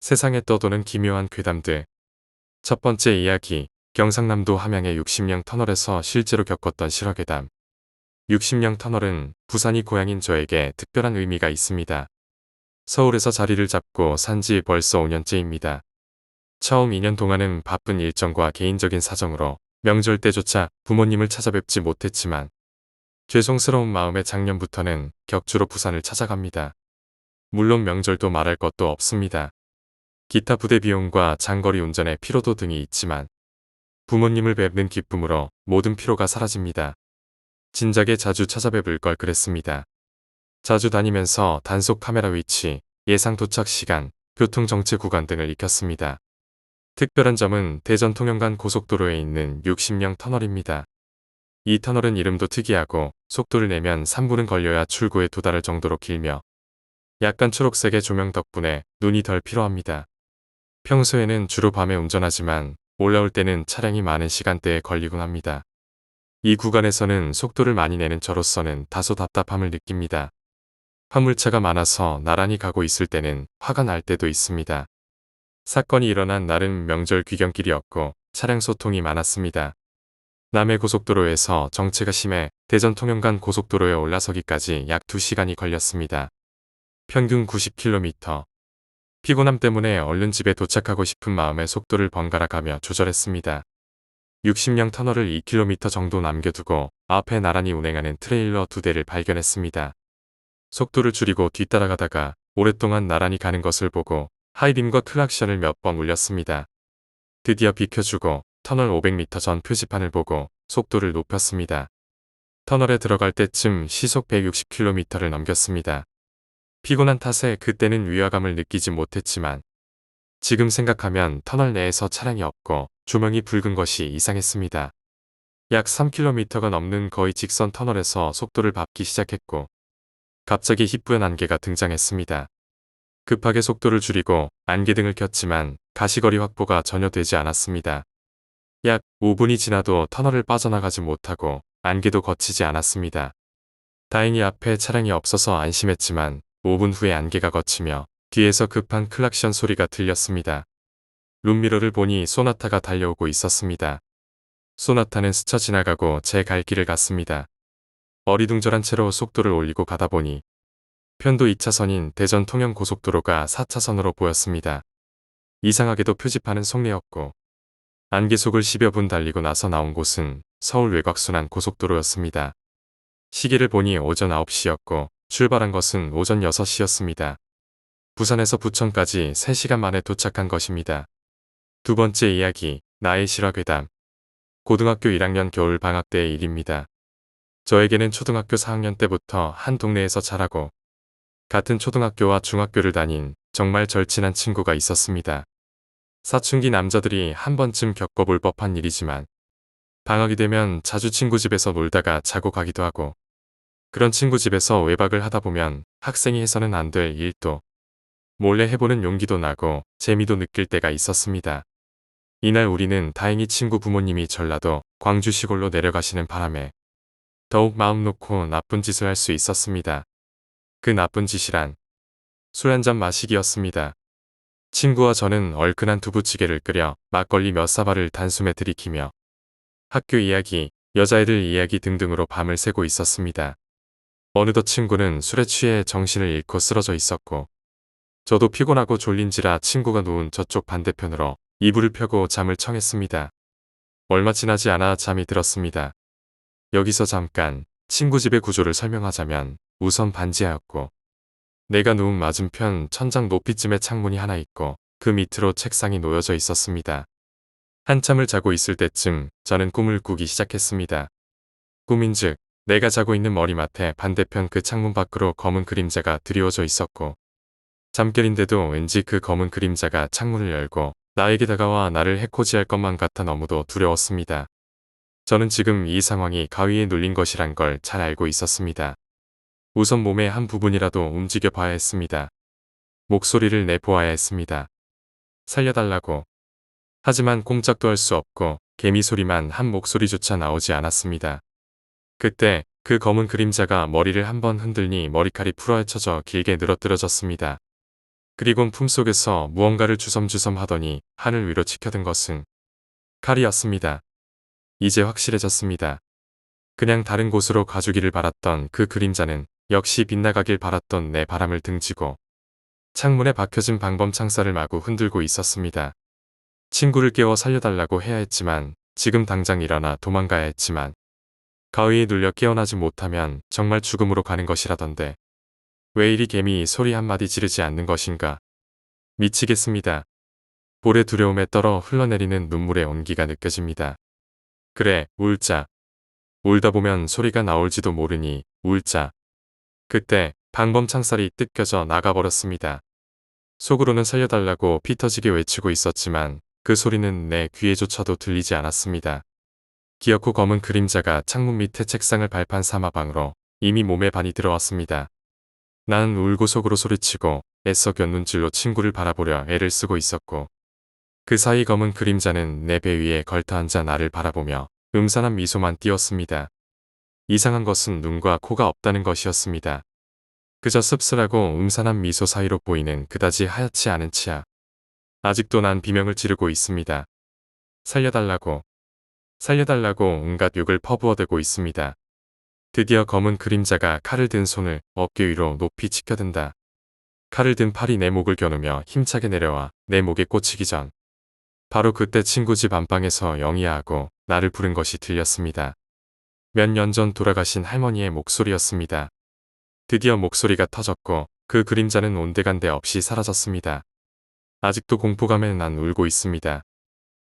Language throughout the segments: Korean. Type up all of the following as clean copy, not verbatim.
세상에 떠도는 기묘한 괴담들. 첫 번째 이야기, 경상남도 함양의 60령 터널에서 실제로 겪었던 실화괴담. 60령 터널은 부산이 고향인 저에게 특별한 의미가 있습니다. 서울에서 자리를 잡고 산지 벌써 5년째입니다. 처음 2년 동안은 바쁜 일정과 개인적인 사정으로 명절 때조차 부모님을 찾아뵙지 못했지만 죄송스러운 마음에 작년부터는 격주로 부산을 찾아갑니다. 물론 명절도 말할 것도 없습니다. 기타 부대 비용과 장거리 운전의 피로도 등이 있지만 부모님을 뵙는 기쁨으로 모든 피로가 사라집니다. 진작에 자주 찾아뵙을 걸 그랬습니다. 자주 다니면서 단속 카메라 위치, 예상 도착 시간, 교통 정체 구간 등을 익혔습니다. 특별한 점은 대전 통영간 고속도로에 있는 60령 터널입니다. 이 터널은 이름도 특이하고 속도를 내면 3분은 걸려야 출구에 도달할 정도로 길며 약간 초록색의 조명 덕분에 눈이 덜 피로합니다. 평소에는 주로 밤에 운전하지만 올라올 때는 차량이 많은 시간대에 걸리곤 합니다. 이 구간에서는 속도를 많이 내는 저로서는 다소 답답함을 느낍니다. 화물차가 많아서 나란히 가고 있을 때는 화가 날 때도 있습니다. 사건이 일어난 날은 명절 귀경길이었고 차량 소통이 많았습니다. 남해 고속도로에서 정체가 심해 대전 통영간 고속도로에 올라서기까지 약 2시간이 걸렸습니다. 평균 90km. 피곤함 때문에 얼른 집에 도착하고 싶은 마음에 속도를 번갈아 가며 조절했습니다. 60령 터널을 2km 정도 남겨두고 앞에 나란히 운행하는 트레일러 2대를 발견했습니다. 속도를 줄이고 뒤따라가다가 오랫동안 나란히 가는 것을 보고 하이빔과 클락션을 몇 번 울렸습니다. 드디어 비켜주고 터널 500m 전 표지판을 보고 속도를 높였습니다. 터널에 들어갈 때쯤 시속 160km를 넘겼습니다. 피곤한 탓에 그때는 위화감을 느끼지 못했지만 지금 생각하면 터널 내에서 차량이 없고 조명이 붉은 것이 이상했습니다. 약 3km가 넘는 거의 직선 터널에서 속도를 밟기 시작했고 갑자기 희뿌연 안개가 등장했습니다. 급하게 속도를 줄이고 안개등을 켰지만 가시거리 확보가 전혀 되지 않았습니다. 약 5분이 지나도 터널을 빠져나가지 못하고 안개도 거치지 않았습니다. 다행히 앞에 차량이 없어서 안심했지만 5분 후에 안개가 걷히며 뒤에서 급한 클락션 소리가 들렸습니다. 룸미러를 보니 소나타가 달려오고 있었습니다. 소나타는 스쳐 지나가고 제 갈 길을 갔습니다. 어리둥절한 채로 속도를 올리고 가다 보니 편도 2차선인 대전 통영 고속도로가 4차선으로 보였습니다. 이상하게도 표지판은 속내였고 안개 속을 10여 분 달리고 나서 나온 곳은 서울 외곽순환 고속도로였습니다. 시계를 보니 오전 9시였고 출발한 것은 오전 6시였습니다. 부산에서 부천까지 3시간 만에 도착한 것입니다. 두 번째 이야기, 나의 실화괴담. 고등학교 1학년 겨울 방학 때의 일입니다. 저에게는 초등학교 4학년 때부터 한 동네에서 자라고 같은 초등학교와 중학교를 다닌 정말 절친한 친구가 있었습니다. 사춘기 남자들이 한 번쯤 겪어볼 법한 일이지만 방학이 되면 자주 친구 집에서 놀다가 자고 가기도 하고 그런 친구 집에서 외박을 하다 보면 학생이 해서는 안 될 일도 몰래 해보는 용기도 나고 재미도 느낄 때가 있었습니다. 이날 우리는 다행히 친구 부모님이 전라도 광주 시골로 내려가시는 바람에 더욱 마음 놓고 나쁜 짓을 할 수 있었습니다. 그 나쁜 짓이란 술 한잔 마시기였습니다. 친구와 저는 얼큰한 두부찌개를 끓여 막걸리 몇 사발을 단숨에 들이키며 학교 이야기, 여자애들 이야기 등등으로 밤을 새고 있었습니다. 어느덧 친구는 술에 취해 정신을 잃고 쓰러져 있었고 저도 피곤하고 졸린지라 친구가 누운 저쪽 반대편으로 이불을 펴고 잠을 청했습니다. 얼마 지나지 않아 잠이 들었습니다. 여기서 잠깐 친구 집의 구조를 설명하자면 우선 반지하였고 내가 누운 맞은편 천장 높이쯤에 창문이 하나 있고 그 밑으로 책상이 놓여져 있었습니다. 한참을 자고 있을 때쯤 저는 꿈을 꾸기 시작했습니다. 꿈인즉 내가 자고 있는 머리맡에 반대편 그 창문 밖으로 검은 그림자가 드리워져 있었고 잠결인데도 왠지 그 검은 그림자가 창문을 열고 나에게 다가와 나를 해코지할 것만 같아 너무도 두려웠습니다. 저는 지금 이 상황이 가위에 눌린 것이란 걸 잘 알고 있었습니다. 우선 몸의 한 부분이라도 움직여 봐야 했습니다. 목소리를 내보아야 했습니다. 살려달라고. 하지만 꼼짝도 할 수 없고 개미 소리만 한 목소리조차 나오지 않았습니다. 그때 그 검은 그림자가 머리를 한번 흔들니 머리칼이 풀어헤쳐져 길게 늘어뜨려졌습니다. 그리곤 품속에서 무언가를 주섬주섬 하더니 하늘 위로 치켜든 것은 칼이었습니다. 이제 확실해졌습니다. 그냥 다른 곳으로 가주기를 바랐던 그 그림자는 역시 빗나가길 바랐던 내 바람을 등지고 창문에 박혀진 방범 창살을 마구 흔들고 있었습니다. 친구를 깨워 살려달라고 해야 했지만, 지금 당장 일어나 도망가야 했지만, 가위에 눌려 깨어나지 못하면 정말 죽음으로 가는 것이라던데 왜 이리 개미 소리 한마디 지르지 않는 것인가. 미치겠습니다. 볼의 두려움에 떨어 흘러내리는 눈물의 온기가 느껴집니다. 그래, 울자. 울다 보면 소리가 나올지도 모르니 울자. 그때 방범 창살이 뜯겨져 나가버렸습니다. 속으로는 살려달라고 피 터지게 외치고 있었지만 그 소리는 내 귀에조차도 들리지 않았습니다. 기어코 검은 그림자가 창문 밑에 책상을 발판 사마방으로 이미 몸에 반이 들어왔습니다. 나는 울고 속으로 소리치고 애써 곁눈질로 친구를 바라보려 애를 쓰고 있었고, 그 사이 검은 그림자는 내 배 위에 걸터앉아 나를 바라보며 음산한 미소만 띄었습니다. 이상한 것은 눈과 코가 없다는 것이었습니다. 그저 씁쓸하고 음산한 미소 사이로 보이는 그다지 하얗지 않은 치아. 아직도 난 비명을 지르고 있습니다. 살려달라고. 살려달라고 온갖 욕을 퍼부어대고 있습니다. 드디어 검은 그림자가 칼을 든 손을 어깨 위로 높이 치켜든다. 칼을 든 팔이 내 목을 겨누며 힘차게 내려와 내 목에 꽂히기 전, 바로 그때 친구 집 안방에서 영희야하고 나를 부른 것이 들렸습니다. 몇 년 전 돌아가신 할머니의 목소리였습니다. 드디어 목소리가 터졌고 그 그림자는 온데간데 없이 사라졌습니다. 아직도 공포감에 난 울고 있습니다.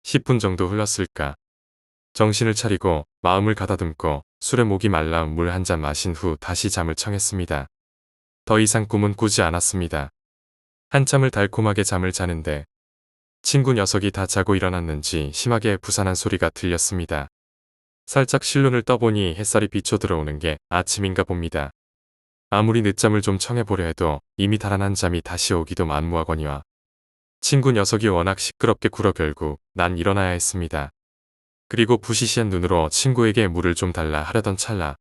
10분 정도 흘렀을까. 정신을 차리고 마음을 가다듬고 술에 목이 말라 물 한 잔 마신 후 다시 잠을 청했습니다. 더 이상 꿈은 꾸지 않았습니다. 한참을 달콤하게 잠을 자는데 친구 녀석이 다 자고 일어났는지 심하게 부산한 소리가 들렸습니다. 살짝 실눈을 떠보니 햇살이 비쳐 들어오는 게 아침인가 봅니다. 아무리 늦잠을 좀 청해보려 해도 이미 달아난 잠이 다시 오기도 만무하거니와 친구 녀석이 워낙 시끄럽게 굴어 결국 난 일어나야 했습니다. 그리고 부시시한 눈으로 친구에게 물을 좀 달라 하려던 찰나,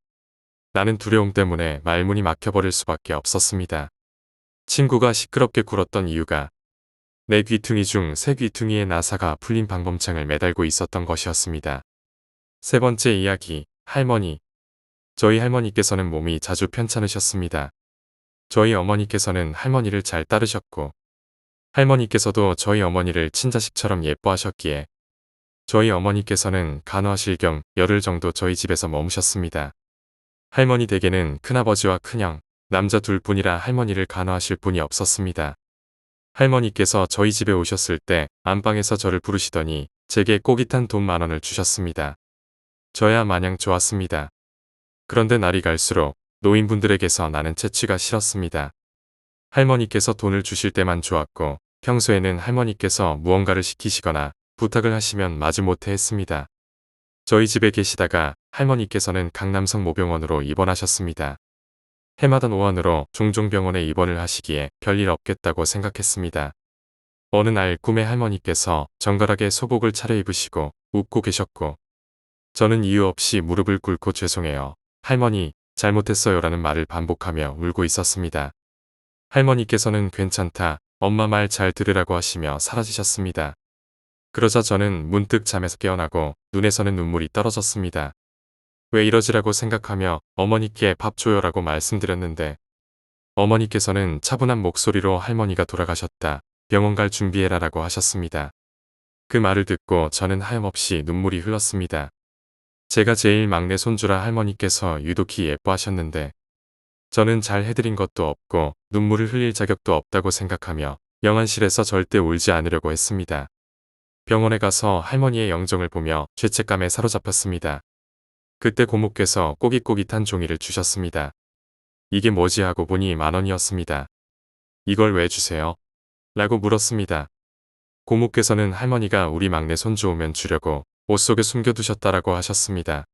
나는 두려움 때문에 말문이 막혀버릴 수밖에 없었습니다. 친구가 시끄럽게 굴었던 이유가 내 귀퉁이 중 세 귀퉁이의 나사가 풀린 방범창을 매달고 있었던 것이었습니다. 세 번째 이야기, 할머니. 저희 할머니께서는 몸이 자주 편찮으셨습니다. 저희 어머니께서는 할머니를 잘 따르셨고, 할머니께서도 저희 어머니를 친자식처럼 예뻐하셨기에 저희 어머니께서는 간호하실 겸 열흘 정도 저희 집에서 머무셨습니다. 할머니 댁에는 큰아버지와 큰형, 남자 둘뿐이라 할머니를 간호하실 분이 없었습니다. 할머니께서 저희 집에 오셨을 때 안방에서 저를 부르시더니 제게 꼬깃한 돈 10,000원을 주셨습니다. 저야 마냥 좋았습니다. 그런데 날이 갈수록 노인분들에게서 나는 채취가 싫었습니다. 할머니께서 돈을 주실 때만 좋았고, 평소에는 할머니께서 무언가를 시키시거나 부탁을 하시면 마지못해 했습니다. 저희 집에 계시다가 할머니께서는 강남성 모병원으로 입원하셨습니다. 해마다 노안으로 종종 병원에 입원을 하시기에 별일 없겠다고 생각했습니다. 어느 날 꿈에 할머니께서 정갈하게 소복을 차려입으시고 웃고 계셨고, 저는 이유 없이 무릎을 꿇고 죄송해요, 할머니, 잘못했어요라는 말을 반복하며 울고 있었습니다. 할머니께서는 괜찮다, 엄마 말 잘 들으라고 하시며 사라지셨습니다. 그러자 저는 문득 잠에서 깨어나고 눈에서는 눈물이 떨어졌습니다. 왜 이러지라고 생각하며 어머니께 밥 줘요라고 말씀드렸는데 어머니께서는 차분한 목소리로 할머니가 돌아가셨다, 병원 갈 준비해라라고 하셨습니다. 그 말을 듣고 저는 하염없이 눈물이 흘렀습니다. 제가 제일 막내 손주라 할머니께서 유독히 예뻐하셨는데 저는 잘 해드린 것도 없고 눈물을 흘릴 자격도 없다고 생각하며 영안실에서 절대 울지 않으려고 했습니다. 병원에 가서 할머니의 영정을 보며 죄책감에 사로잡혔습니다. 그때 고모께서 꼬깃꼬깃한 종이를 주셨습니다. 이게 뭐지 하고 보니 10,000원이었습니다. 이걸 왜 주세요? 라고 물었습니다. 고모께서는 할머니가 우리 막내 손주 오면 주려고 옷 속에 숨겨두셨다라고 하셨습니다.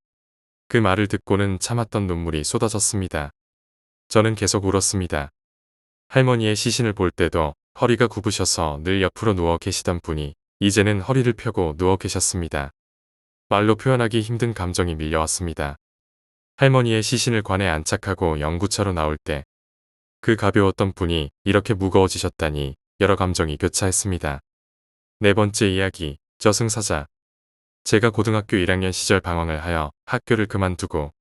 그 말을 듣고는 참았던 눈물이 쏟아졌습니다. 저는 계속 울었습니다. 할머니의 시신을 볼 때도 허리가 굽으셔서 늘 옆으로 누워 계시던 분이 이제는 허리를 펴고 누워 계셨습니다. 말로 표현하기 힘든 감정이 밀려왔습니다. 할머니의 시신을 관에 안착하고 영구차로 나올 때 그 가벼웠던 분이 이렇게 무거워지셨다니 여러 감정이 교차했습니다. 네 번째 이야기, 저승사자. 제가 고등학교 1학년 시절 방황을 하여 학교를 그만두고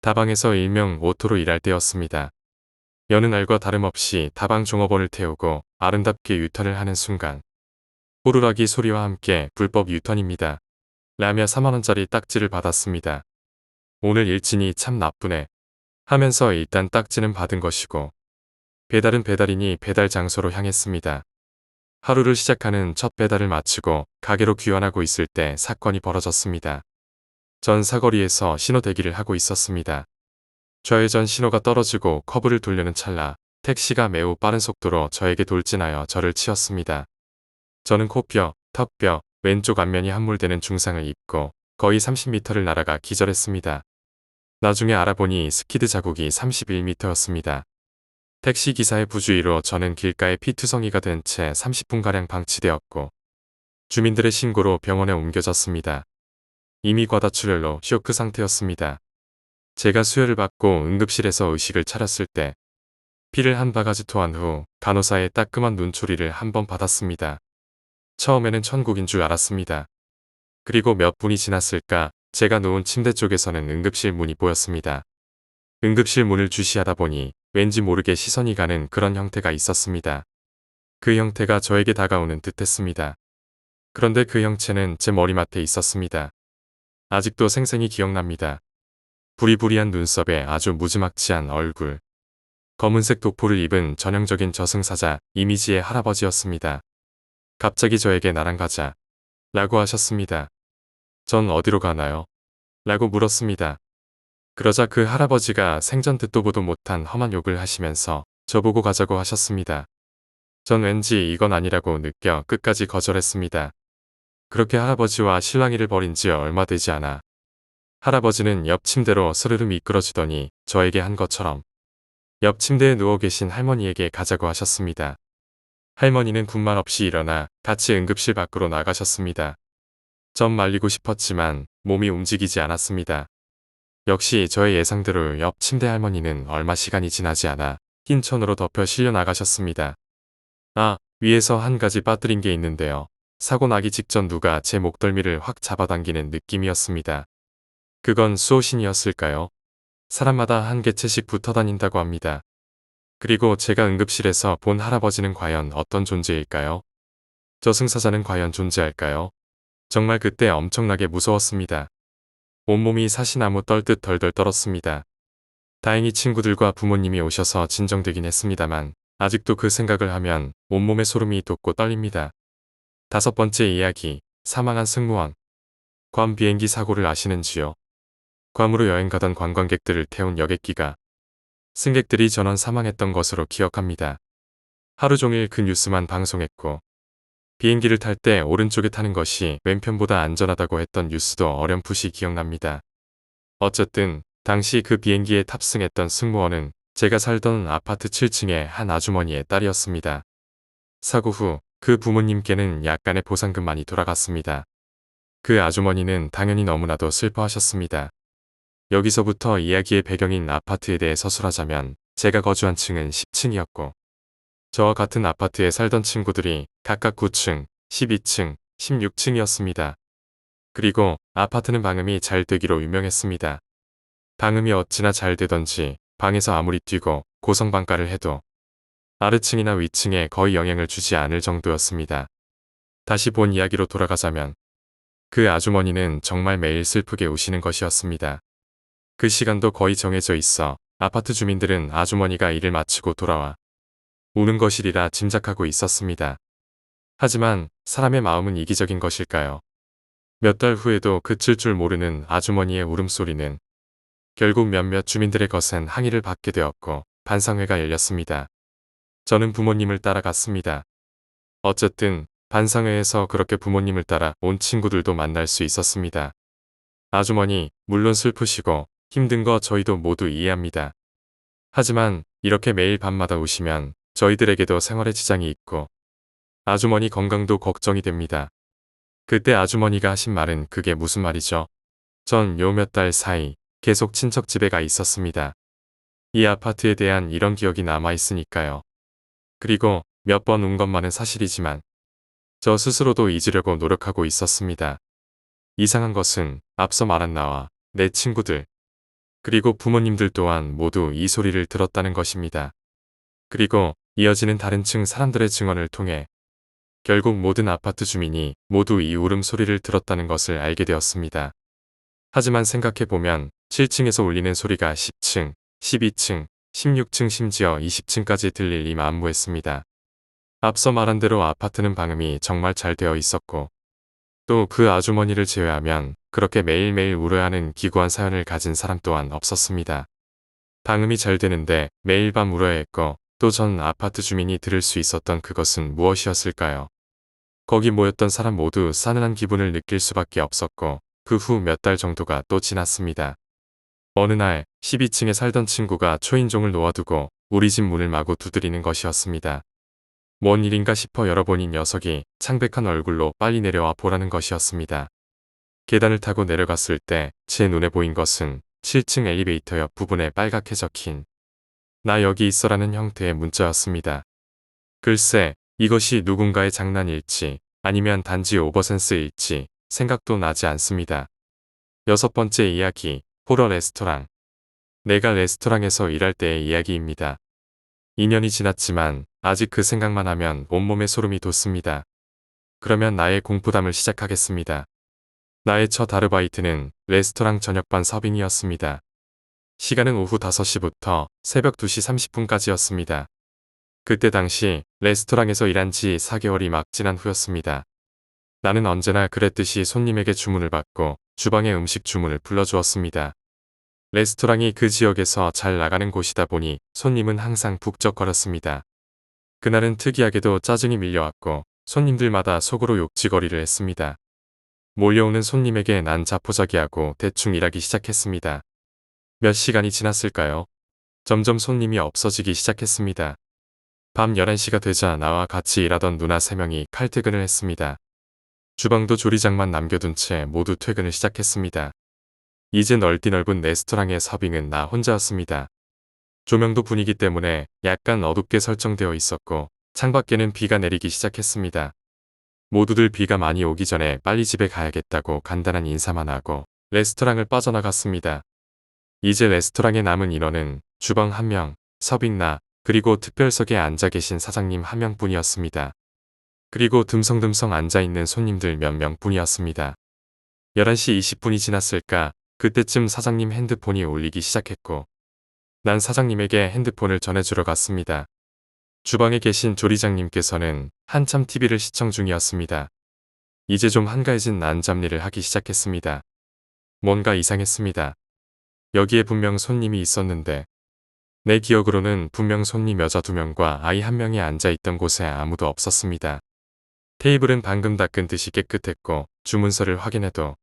다방에서 일명 오토로 일할 때였습니다. 여느 날과 다름없이 다방 종업원을 태우고 아름답게 유턴을 하는 순간 호루라기 소리와 함께 불법 유턴입니다. 라며 4만원짜리 딱지를 받았습니다. 오늘 일진이 참 나쁘네 하면서 일단 딱지는 받은 것이고 배달은 배달이니 배달 장소로 향했습니다. 하루를 시작하는 첫 배달을 마치고 가게로 귀환하고 있을 때 사건이 벌어졌습니다. 전 사거리에서 신호 대기를 하고 있었습니다. 좌회전 신호가 떨어지고 커브를 돌려는 찰나 택시가 매우 빠른 속도로 저에게 돌진하여 저를 치었습니다. 저는 코뼈, 턱뼈, 왼쪽 안면이 함몰되는 중상을 입고 거의 30m를 날아가 기절했습니다. 나중에 알아보니 스키드 자국이 31m였습니다. 택시 기사의 부주의로 저는 길가에 피투성이가 된 채 30분가량 방치되었고 주민들의 신고로 병원에 옮겨졌습니다. 이미 과다출혈로 쇼크 상태였습니다. 제가 수혈을 받고 응급실에서 의식을 차렸을 때 피를 한 바가지 토한 후 간호사의 따끔한 눈초리를 한 번 받았습니다. 처음에는 천국인 줄 알았습니다. 그리고 몇 분이 지났을까 제가 누운 침대 쪽에서는 응급실 문이 보였습니다. 응급실 문을 주시하다 보니 왠지 모르게 시선이 가는 그런 형태가 있었습니다. 그 형태가 저에게 다가오는 듯했습니다. 그런데 그 형체는 제 머리맡에 있었습니다. 아직도 생생히 기억납니다. 부리부리한 눈썹에 아주 무지막지한 얼굴. 검은색 도포를 입은 전형적인 저승사자 이미지의 할아버지였습니다. 갑자기 저에게 나랑 가자 라고 하셨습니다. 전 어디로 가나요? 라고 물었습니다. 그러자 그 할아버지가 생전 듣도 보도 못한 험한 욕을 하시면서 저보고 가자고 하셨습니다. 전 왠지 이건 아니라고 느껴 끝까지 거절했습니다. 그렇게 할아버지와 실랑이를 벌인 지 얼마 되지 않아 할아버지는 옆 침대로 스르르 미끄러지더니 저에게 한 것처럼 옆 침대에 누워 계신 할머니에게 가자고 하셨습니다. 할머니는 군말 없이 일어나 같이 응급실 밖으로 나가셨습니다. 전 말리고 싶었지만 몸이 움직이지 않았습니다. 역시 저의 예상대로 옆 침대 할머니는 얼마 시간이 지나지 않아 흰 천으로 덮여 실려 나가셨습니다. 아, 위에서 한 가지 빠뜨린 게 있는데요. 사고 나기 직전 누가 제 목덜미를 확 잡아당기는 느낌이었습니다. 그건 수호신이었을까요? 사람마다 한 개체씩 붙어 다닌다고 합니다. 그리고 제가 응급실에서 본 할아버지는 과연 어떤 존재일까요? 저승사자는 과연 존재할까요? 정말 그때 엄청나게 무서웠습니다. 온몸이 사시나무 떨듯 덜덜 떨었습니다. 다행히 친구들과 부모님이 오셔서 진정되긴 했습니다만 아직도 그 생각을 하면 온몸에 소름이 돋고 떨립니다. 다섯 번째 이야기, 사망한 승무원. 괌 비행기 사고를 아시는지요? 괌으로 여행 가던 관광객들을 태운 여객기가 승객들이 전원 사망했던 것으로 기억합니다. 하루 종일 그 뉴스만 방송했고 비행기를 탈 때 오른쪽에 타는 것이 왼편보다 안전하다고 했던 뉴스도 어렴풋이 기억납니다. 어쨌든 당시 그 비행기에 탑승했던 승무원은 제가 살던 아파트 7층의 한 아주머니의 딸이었습니다. 사고 후 그 부모님께는 약간의 보상금만이 돌아갔습니다. 그 아주머니는 당연히 너무나도 슬퍼하셨습니다. 여기서부터 이야기의 배경인 아파트에 대해 서술하자면 제가 거주한 층은 10층이었고 저와 같은 아파트에 살던 친구들이 각각 9층, 12층, 16층이었습니다. 그리고 아파트는 방음이 잘 되기로 유명했습니다. 방음이 어찌나 잘 되던지 방에서 아무리 뛰고 고성방가를 해도 아래층이나 위층에 거의 영향을 주지 않을 정도였습니다. 다시 본 이야기로 돌아가자면 그 아주머니는 정말 매일 슬프게 우시는 것이었습니다. 그 시간도 거의 정해져 있어 아파트 주민들은 아주머니가 일을 마치고 돌아와 우는 것이리라 짐작하고 있었습니다. 하지만 사람의 마음은 이기적인 것일까요? 몇 달 후에도 그칠 줄 모르는 아주머니의 울음소리는 결국 몇몇 주민들의 거센 항의를 받게 되었고 반상회가 열렸습니다. 저는 부모님을 따라갔습니다. 어쨌든 반상회에서 그렇게 부모님을 따라 온 친구들도 만날 수 있었습니다. 아주머니, 물론 슬프시고 힘든 거 저희도 모두 이해합니다. 하지만 이렇게 매일 밤마다 우시면 저희들에게도 생활에 지장이 있고 아주머니 건강도 걱정이 됩니다. 그때 아주머니가 하신 말은 그게 무슨 말이죠? 전 요 몇 달 사이 계속 친척 집에 가 있었습니다. 이 아파트에 대한 이런 기억이 남아있으니까요. 그리고 몇 번 운 것만은 사실이지만 저 스스로도 잊으려고 노력하고 있었습니다. 이상한 것은 앞서 말한 나와 내 친구들, 그리고 부모님들 또한 모두 이 소리를 들었다는 것입니다. 그리고 이어지는 다른 층 사람들의 증언을 통해 결국 모든 아파트 주민이 모두 이 울음소리를 들었다는 것을 알게 되었습니다. 하지만 생각해보면 7층에서 울리는 소리가 10층, 12층, 16층 심지어 20층까지 들릴 리 만무했습니다. 앞서 말한 대로 아파트는 방음이 정말 잘 되어 있었고 또 그 아주머니를 제외하면 그렇게 매일매일 울어야 하는 기구한 사연을 가진 사람 또한 없었습니다. 방음이 잘 되는데 매일 밤 울어야 했고 또 전 아파트 주민이 들을 수 있었던 그것은 무엇이었을까요? 거기 모였던 사람 모두 싸늘한 기분을 느낄 수밖에 없었고 그 후 몇 달 정도가 또 지났습니다. 어느 날 12층에 살던 친구가 초인종을 놓아두고 우리 집 문을 마구 두드리는 것이었습니다. 뭔 일인가 싶어 열어보니 녀석이 창백한 얼굴로 빨리 내려와 보라는 것이었습니다. 계단을 타고 내려갔을 때 제 눈에 보인 것은 7층 엘리베이터 옆 부분에 빨갛게 적힌 나 여기 있어라는 형태의 문자였습니다. 글쎄 이것이 누군가의 장난일지 아니면 단지 오버센스일지 생각도 나지 않습니다. 6번째 이야기, 호러 레스토랑. 내가 레스토랑에서 일할 때의 이야기입니다. 2년이 지났지만 아직 그 생각만 하면 온몸에 소름이 돋습니다. 그러면 나의 공부담을 시작하겠습니다. 나의 첫 아르바이트는 레스토랑 저녁반 서빙이었습니다. 시간은 오후 5시부터 새벽 2시 30분까지였습니다. 그때 당시 레스토랑에서 일한 지 4개월이 막 지난 후였습니다. 나는 언제나 그랬듯이 손님에게 주문을 받고 주방에 음식 주문을 불러주었습니다. 레스토랑이 그 지역에서 잘 나가는 곳이다 보니 손님은 항상 북적거렸습니다. 그날은 특이하게도 짜증이 밀려왔고 손님들마다 속으로 욕지거리를 했습니다. 몰려오는 손님에게 난 자포자기하고 대충 일하기 시작했습니다. 몇 시간이 지났을까요? 점점 손님이 없어지기 시작했습니다. 밤 11시가 되자 나와 같이 일하던 누나 3명이 칼퇴근을 했습니다. 주방도 조리장만 남겨둔 채 모두 퇴근을 시작했습니다. 이제 넓디 넓은 레스토랑의 서빙은 나 혼자였습니다. 조명도 분위기 때문에 약간 어둡게 설정되어 있었고 창밖에는 비가 내리기 시작했습니다. 모두들 비가 많이 오기 전에 빨리 집에 가야겠다고 간단한 인사만 하고 레스토랑을 빠져나갔습니다. 이제 레스토랑에 남은 인원은 주방 1명, 서빙 나, 그리고 특별석에 앉아 계신 사장님 1명뿐이었습니다. 그리고 듬성듬성 앉아있는 손님들 몇 명뿐이었습니다. 11시 20분이 지났을까 그때쯤 사장님 핸드폰이 울리기 시작했고 난 사장님에게 핸드폰을 전해주러 갔습니다. 주방에 계신 조리장님께서는 한참 TV를 시청 중이었습니다. 이제 좀 한가해진 난 잡일을 하기 시작했습니다. 뭔가 이상했습니다. 여기에 분명 손님이 있었는데 내 기억으로는 분명 손님 여자 2명과 아이 1명이 앉아있던 곳에 아무도 없었습니다. 테이블은 방금 닦은 듯이 깨끗했고 주문서를 확인해도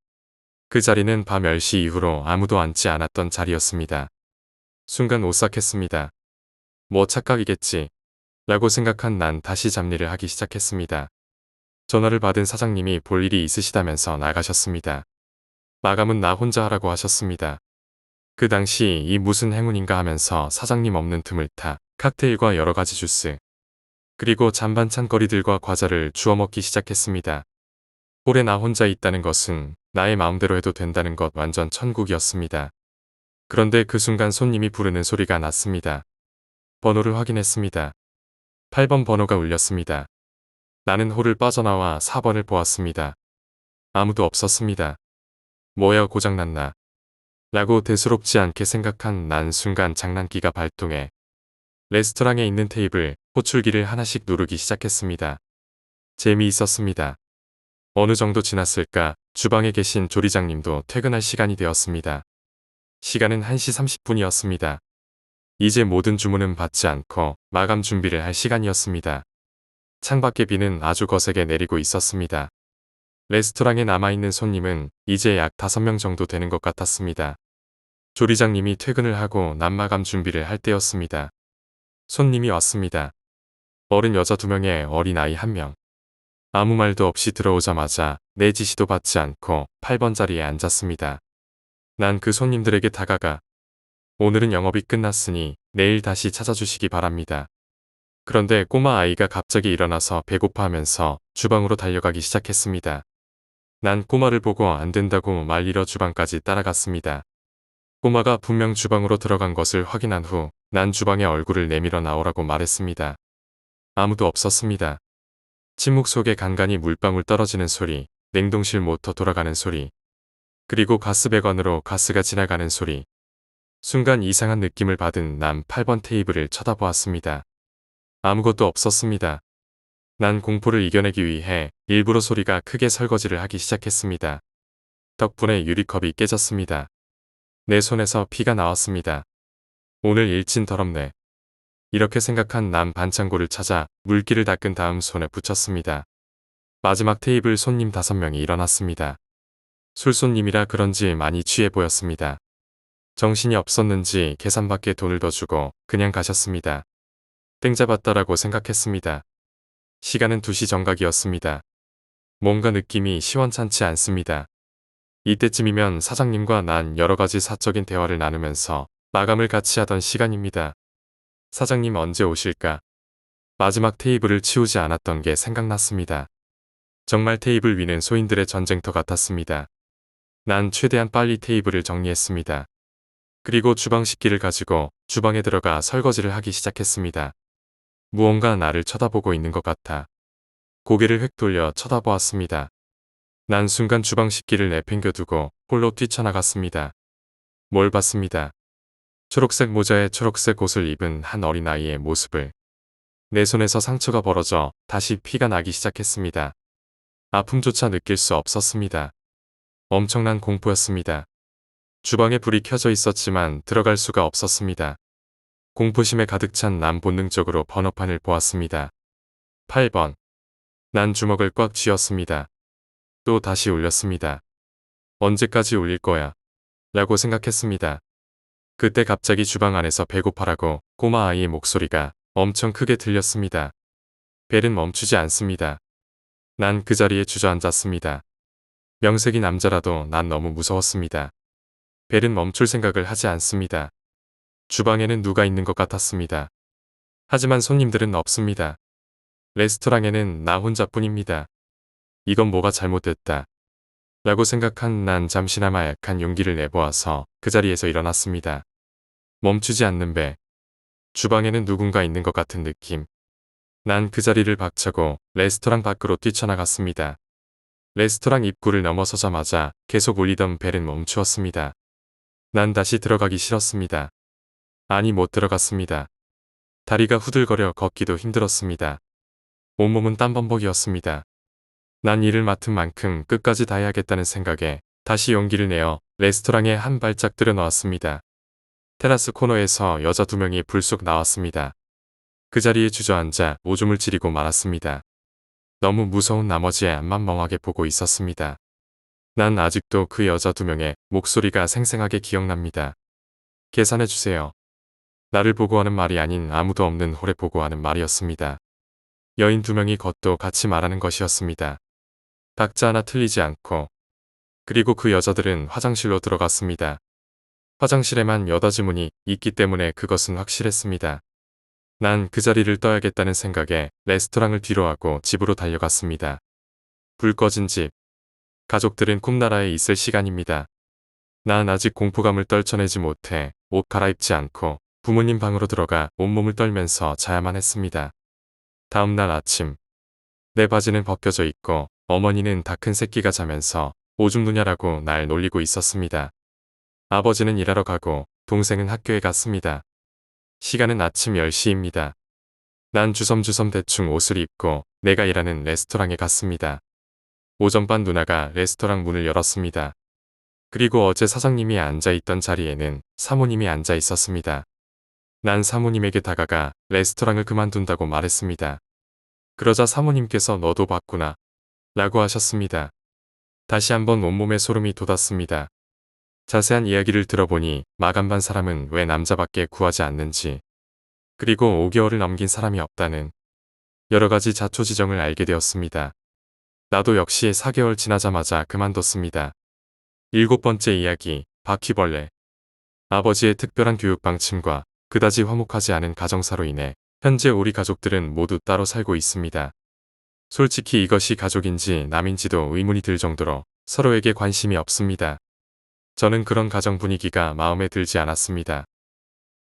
그 자리는 밤 10시 이후로 아무도 앉지 않았던 자리였습니다. 순간 오싹했습니다. 뭐 착각이겠지 라고 생각한 난 다시 잡일을 하기 시작했습니다. 전화를 받은 사장님이 볼 일이 있으시다면서 나가셨습니다. 마감은 나 혼자 하라고 하셨습니다. 그 당시 이 무슨 행운인가 하면서 사장님 없는 틈을 타 칵테일과 여러가지 주스 그리고 잔반찬거리들과 과자를 주워 먹기 시작했습니다. 홀에 나 혼자 있다는 것은 나의 마음대로 해도 된다는 것 완전 천국이었습니다. 그런데 그 순간 손님이 부르는 소리가 났습니다. 번호를 확인했습니다. 8번 번호가 울렸습니다. 나는 홀을 빠져나와 4번을 보았습니다. 아무도 없었습니다. 뭐야 고장났나? 라고 대수롭지 않게 생각한 난 순간 장난기가 발동해 레스토랑에 있는 테이블, 호출기를 하나씩 누르기 시작했습니다. 재미있었습니다. 어느 정도 지났을까 주방에 계신 조리장님도 퇴근할 시간이 되었습니다. 시간은 1시 30분이었습니다. 이제 모든 주문은 받지 않고 마감 준비를 할 시간이었습니다. 창밖의 비는 아주 거세게 내리고 있었습니다. 레스토랑에 남아있는 손님은 이제 약 5명 정도 되는 것 같았습니다. 조리장님이 퇴근을 하고 난마감 준비를 할 때였습니다. 손님이 왔습니다. 어른 여자 2명에 어린아이 1명. 아무 말도 없이 들어오자마자 내 지시도 받지 않고 8번 자리에 앉았습니다. 난 그 손님들에게 다가가 오늘은 영업이 끝났으니 내일 다시 찾아주시기 바랍니다. 그런데 꼬마 아이가 갑자기 일어나서 배고파하면서 주방으로 달려가기 시작했습니다. 난 꼬마를 보고 안 된다고 말리러 주방까지 따라갔습니다. 꼬마가 분명 주방으로 들어간 것을 확인한 후 난 주방에 얼굴을 내밀어 나오라고 말했습니다. 아무도 없었습니다. 침묵 속에 간간히 물방울 떨어지는 소리, 냉동실 모터 돌아가는 소리, 그리고 가스배관으로 가스가 지나가는 소리. 순간 이상한 느낌을 받은 난 8번 테이블을 쳐다보았습니다. 아무것도 없었습니다. 난 공포를 이겨내기 위해 일부러 소리가 크게 설거지를 하기 시작했습니다. 덕분에 유리컵이 깨졌습니다. 내 손에서 피가 나왔습니다. 오늘 일진 더럽네. 이렇게 생각한 난 반창고를 찾아 물기를 닦은 다음 손에 붙였습니다. 마지막 테이블 손님 5명이 일어났습니다. 술손님이라 그런지 많이 취해 보였습니다. 정신이 없었는지 계산밖에 돈을 더 주고 그냥 가셨습니다. 땡 잡았다라고 생각했습니다. 시간은 2시 정각이었습니다. 뭔가 느낌이 시원찮지 않습니다. 이때쯤이면 사장님과 난 여러가지 사적인 대화를 나누면서 마감을 같이 하던 시간입니다. 사장님 언제 오실까? 마지막 테이블을 치우지 않았던 게 생각났습니다. 정말 테이블 위는 소인들의 전쟁터 같았습니다. 난 최대한 빨리 테이블을 정리했습니다. 그리고 주방 식기를 가지고 주방에 들어가 설거지를 하기 시작했습니다. 무언가 나를 쳐다보고 있는 것 같아 고개를 획 돌려 쳐다보았습니다. 난 순간 주방 식기를 내팽겨두고 홀로 뛰쳐나갔습니다. 뭘 봤습니다. 초록색 모자에 초록색 옷을 입은 한 어린아이의 모습을. 내 손에서 상처가 벌어져 다시 피가 나기 시작했습니다. 아픔조차 느낄 수 없었습니다. 엄청난 공포였습니다. 주방에 불이 켜져 있었지만 들어갈 수가 없었습니다. 공포심에 가득 찬 난 본능적으로 번호판을 보았습니다. 8번. 난 주먹을 꽉 쥐었습니다. 또 다시 울렸습니다. 언제까지 울릴 거야? 라고 생각했습니다. 그때 갑자기 주방 안에서 배고파라고 꼬마 아이의 목소리가 엄청 크게 들렸습니다. 벨은 멈추지 않습니다. 난 그 자리에 주저앉았습니다. 명색이 남자라도 난 너무 무서웠습니다. 벨은 멈출 생각을 하지 않습니다. 주방에는 누가 있는 것 같았습니다. 하지만 손님들은 없습니다. 레스토랑에는 나 혼자뿐입니다. 이건 뭐가 잘못됐다. 라고 생각한 난 잠시나마 약한 용기를 내보아서 그 자리에서 일어났습니다. 멈추지 않는 배. 주방에는 누군가 있는 것 같은 느낌. 난 그 자리를 박차고 레스토랑 밖으로 뛰쳐나갔습니다. 레스토랑 입구를 넘어서자마자 계속 울리던 벨은 멈추었습니다. 난 다시 들어가기 싫었습니다. 아니 못 들어갔습니다. 다리가 후들거려 걷기도 힘들었습니다. 온몸은 땀범벅이었습니다. 난 일을 맡은 만큼 끝까지 다 해야겠다는 생각에 다시 용기를 내어 레스토랑에 한 발짝 들여놓았습니다. 테라스 코너에서 여자 2명이 불쑥 나왔습니다. 그 자리에 주저앉아 오줌을 지리고 말았습니다. 너무 무서운 나머지에 앞만 멍하게 보고 있었습니다. 난 아직도 그 여자 2명의 목소리가 생생하게 기억납니다. 계산해주세요. 나를 보고 하는 말이 아닌 아무도 없는 홀에 보고 하는 말이었습니다. 여인 2명이 겉도 같이 말하는 것이었습니다. 박자 하나 틀리지 않고. 그리고 그 여자들은 화장실로 들어갔습니다. 화장실에만 여닫이 문이 있기 때문에 그것은 확실했습니다. 난 그 자리를 떠야겠다는 생각에 레스토랑을 뒤로하고 집으로 달려갔습니다. 불 꺼진 집. 가족들은 꿈나라에 있을 시간입니다. 난 아직 공포감을 떨쳐내지 못해 옷 갈아입지 않고 부모님 방으로 들어가 온몸을 떨면서 자야만 했습니다. 다음 날 아침. 내 바지는 벗겨져 있고 어머니는 다 큰 새끼가 자면서 오줌 누냐라고 날 놀리고 있었습니다. 아버지는 일하러 가고 동생은 학교에 갔습니다. 시간은 아침 10시입니다. 난 주섬주섬 대충 옷을 입고 내가 일하는 레스토랑에 갔습니다. 오전반 누나가 레스토랑 문을 열었습니다. 그리고 어제 사장님이 앉아있던 자리에는 사모님이 앉아 있었습니다. 난 사모님에게 다가가 레스토랑을 그만둔다고 말했습니다. 그러자 사모님께서 너도 봤구나 라고 하셨습니다. 다시 한번 온몸에 소름이 돋았습니다. 자세한 이야기를 들어보니 마감반 사람은 왜 남자밖에 구하지 않는지, 그리고 5개월을 넘긴 사람이 없다는 여러가지 자초지정을 알게 되었습니다. 나도 역시 4개월 지나자마자 그만뒀습니다. 7번째 이야기, 바퀴벌레. 아버지의 특별한 교육 방침과 그다지 화목하지 않은 가정사로 인해 현재 우리 가족들은 모두 따로 살고 있습니다. 솔직히 이것이 가족인지 남인지도 의문이 들 정도로 서로에게 관심이 없습니다. 저는 그런 가정 분위기가 마음에 들지 않았습니다.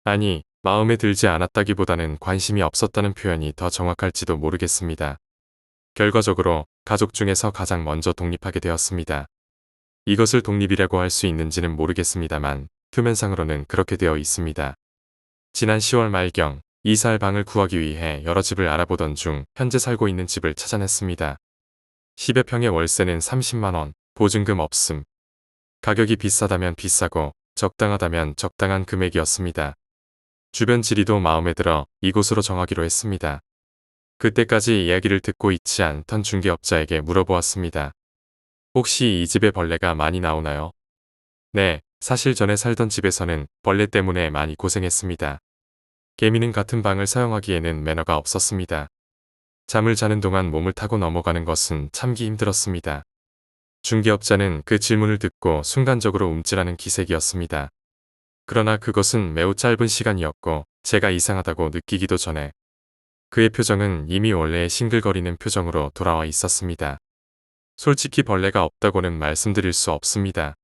아니, 마음에 들지 않았다기보다는 관심이 없었다는 표현이 더 정확할지도 모르겠습니다. 결과적으로 가족 중에서 가장 먼저 독립하게 되었습니다. 이것을 독립이라고 할 수 있는지는 모르겠습니다만 표면상으로는 그렇게 되어 있습니다. 지난 10월 말경 이사할 방을 구하기 위해 여러 집을 알아보던 중 현재 살고 있는 집을 찾아냈습니다. 10여 평의 월세는 30만원, 보증금 없음. 가격이 비싸다면 비싸고 적당하다면 적당한 금액이었습니다. 주변 지리도 마음에 들어 이곳으로 정하기로 했습니다. 그때까지 이야기를 듣고 있지 않던 중개업자에게 물어보았습니다. 혹시 이 집에 벌레가 많이 나오나요? 네, 사실 전에 살던 집에서는 벌레 때문에 많이 고생했습니다. 개미는 같은 방을 사용하기에는 매너가 없었습니다. 잠을 자는 동안 몸을 타고 넘어가는 것은 참기 힘들었습니다. 중개업자는 그 질문을 듣고 순간적으로 움찔하는 기색이었습니다. 그러나 그것은 매우 짧은 시간이었고 제가 이상하다고 느끼기도 전에 그의 표정은 이미 원래의 싱글거리는 표정으로 돌아와 있었습니다. 솔직히 벌레가 없다고는 말씀드릴 수 없습니다.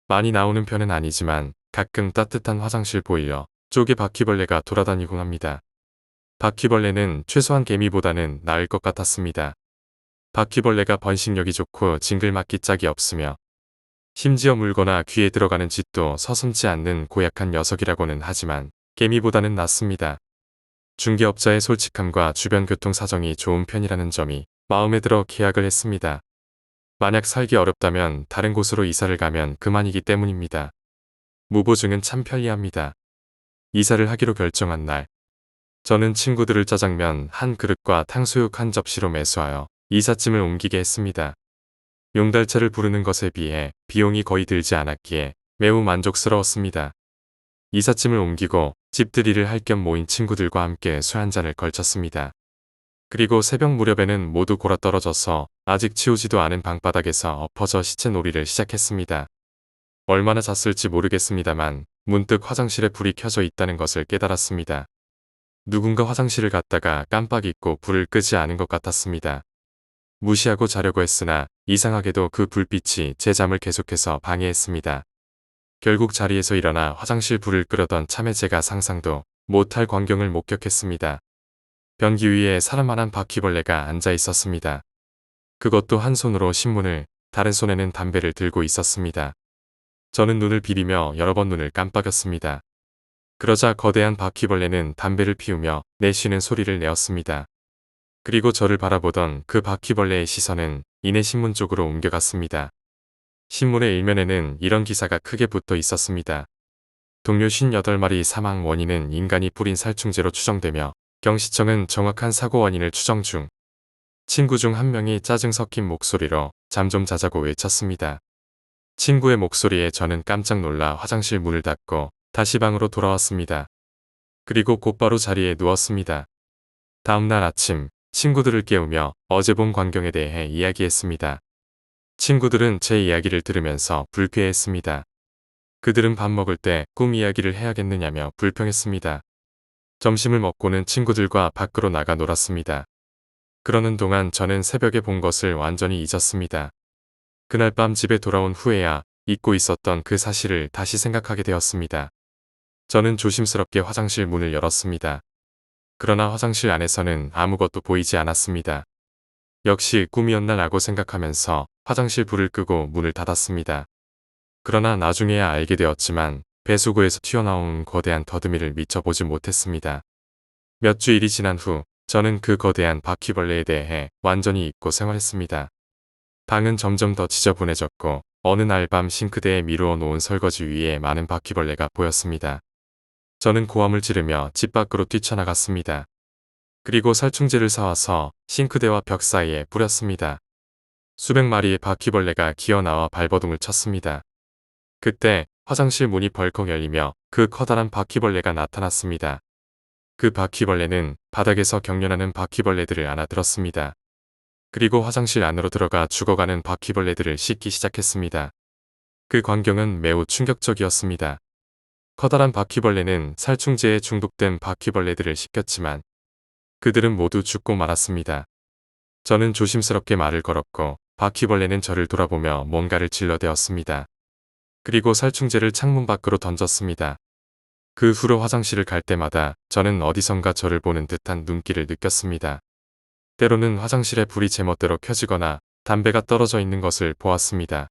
많이 나오는 편은 아니지만 가끔 따뜻한 화장실 보일러 쪽에 바퀴벌레가 돌아다니곤 합니다. 바퀴벌레는 최소한 개미보다는 나을 것 같았습니다. 바퀴벌레가 번식력이 좋고 징글맞기 짝이 없으며 심지어 물거나 귀에 들어가는 짓도 서슴지 않는 고약한 녀석이라고는 하지만 개미보다는 낫습니다. 중개업자의 솔직함과 주변 교통 사정이 좋은 편이라는 점이 마음에 들어 계약을 했습니다. 만약 살기 어렵다면 다른 곳으로 이사를 가면 그만이기 때문입니다. 무보증은 참 편리합니다. 이사를 하기로 결정한 날, 저는 친구들을 짜장면 한 그릇과 탕수육 한 접시로 매수하여 이삿짐을 옮기게 했습니다. 용달차를 부르는 것에 비해 비용이 거의 들지 않았기에 매우 만족스러웠습니다. 이삿짐을 옮기고 집들이를 할 겸 모인 친구들과 함께 술 한잔을 걸쳤습니다. 그리고 새벽 무렵에는 모두 골아떨어져서 아직 치우지도 않은 방바닥에서 엎어져 시체놀이를 시작했습니다. 얼마나 잤을지 모르겠습니다만 문득 화장실에 불이 켜져 있다는 것을 깨달았습니다. 누군가 화장실을 갔다가 깜빡 잊고 불을 끄지 않은 것 같았습니다. 무시하고 자려고 했으나 이상하게도 그 불빛이 제 잠을 계속해서 방해했습니다. 결국 자리에서 일어나 화장실 불을 끄려던 참에 제가 상상도 못할 광경을 목격했습니다. 변기 위에 사람만한 바퀴벌레가 앉아 있었습니다. 그것도 한 손으로 신문을, 다른 손에는 담배를 들고 있었습니다. 저는 눈을 비비며 여러 번 눈을 깜빡였습니다. 그러자 거대한 바퀴벌레는 담배를 피우며 내쉬는 소리를 내었습니다. 그리고 저를 바라보던 그 바퀴벌레의 시선은 이내 신문 쪽으로 옮겨갔습니다. 신문의 일면에는 이런 기사가 크게 붙어 있었습니다. 동료 58마리 사망 원인은 인간이 뿌린 살충제로 추정되며 경시청은 정확한 사고 원인을 추정 중. 친구 중 한 명이 짜증 섞인 목소리로 잠 좀 자자고 외쳤습니다. 친구의 목소리에 저는 깜짝 놀라 화장실 문을 닫고 다시 방으로 돌아왔습니다. 그리고 곧바로 자리에 누웠습니다. 다음날 아침 친구들을 깨우며 어제 본 광경에 대해 이야기했습니다. 친구들은 제 이야기를 들으면서 불쾌했습니다. 그들은 밥 먹을 때 꿈 이야기를 해야겠느냐며 불평했습니다. 점심을 먹고는 친구들과 밖으로 나가 놀았습니다. 그러는 동안 저는 새벽에 본 것을 완전히 잊었습니다. 그날 밤 집에 돌아온 후에야 잊고 있었던 그 사실을 다시 생각하게 되었습니다. 저는 조심스럽게 화장실 문을 열었습니다. 그러나 화장실 안에서는 아무것도 보이지 않았습니다. 역시 꿈이었나 라고 생각하면서 화장실 불을 끄고 문을 닫았습니다. 그러나 나중에야 알게 되었지만 배수구에서 튀어나온 거대한 더듬이를 미처 보지 못했습니다. 몇 주일이 지난 후 저는 그 거대한 바퀴벌레에 대해 완전히 잊고 생활했습니다. 방은 점점 더 지저분해졌고 어느 날 밤 싱크대에 미루어 놓은 설거지 위에 많은 바퀴벌레가 보였습니다. 저는 고함을 지르며 집 밖으로 뛰쳐나갔습니다. 그리고 살충제를 사와서 싱크대와 벽 사이에 뿌렸습니다. 수백 마리의 바퀴벌레가 기어나와 발버둥을 쳤습니다. 그때 화장실 문이 벌컥 열리며 그 커다란 바퀴벌레가 나타났습니다. 그 바퀴벌레는 바닥에서 경련하는 바퀴벌레들을 안아들었습니다. 그리고 화장실 안으로 들어가 죽어가는 바퀴벌레들을 씻기 시작했습니다. 그 광경은 매우 충격적이었습니다. 커다란 바퀴벌레는 살충제에 중독된 바퀴벌레들을 씻겼지만 그들은 모두 죽고 말았습니다. 저는 조심스럽게 말을 걸었고 바퀴벌레는 저를 돌아보며 뭔가를 질러대었습니다. 그리고 살충제를 창문 밖으로 던졌습니다. 그 후로 화장실을 갈 때마다 저는 어디선가 저를 보는 듯한 눈길을 느꼈습니다. 때로는 화장실에 불이 제멋대로 켜지거나 담배가 떨어져 있는 것을 보았습니다.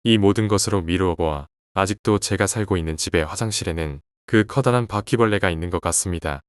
이 모든 것으로 미루어 보아 아직도 제가 살고 있는 집의 화장실에는 그 커다란 바퀴벌레가 있는 것 같습니다.